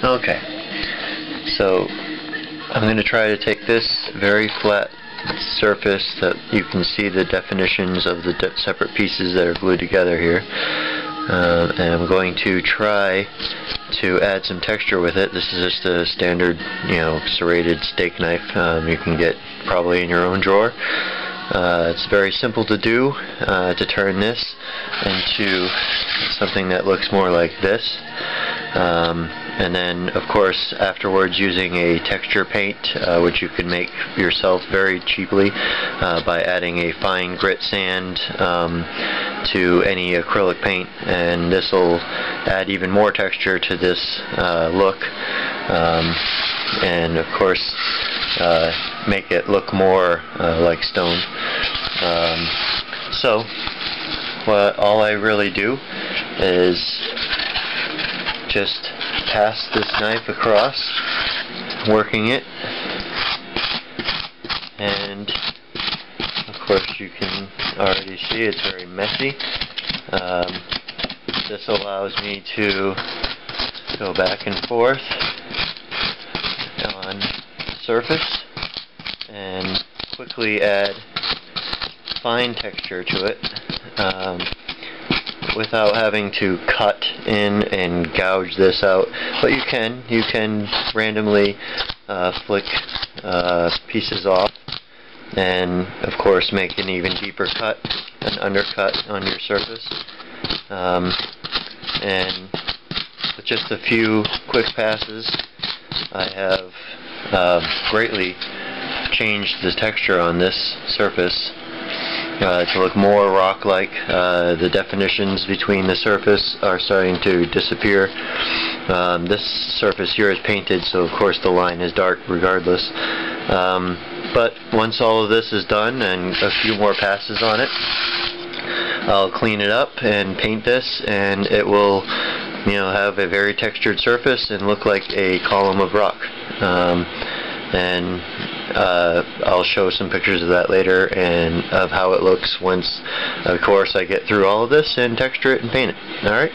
Okay, so I'm going to try to take this very flat surface that you can see the definitions of the separate pieces that are glued together here, and I'm going to try to add some texture with it. This is just a standard, serrated steak knife you can get probably in your own drawer. It's very simple to do, to turn this into something that looks more like this. And then, of course, afterwards using a texture paint, which you can make yourself very cheaply by adding a fine grit sand to any acrylic paint, and this will add even more texture to this look, and of course make it look more like stone. So all I really do is just pass this knife across, working it, and of course you can already see it's very messy. This allows me to go back and forth on the surface and quickly add fine texture to it, without having to cut in and gouge this out. But you can randomly flick pieces off, and of course make an even deeper cut, an undercut on your surface. And with just a few quick passes, I have greatly changed the texture on this surface to look more rock-like. The definitions between the surface are starting to disappear. This surface here is painted, so of course the line is dark regardless. But once all of this is done and a few more passes on it, I'll clean it up and paint this, and it will have a very textured surface and look like a column of rock. And I'll show some pictures of that later, and of how it looks once, of course, I get through all of this and texture it and paint it. Alright?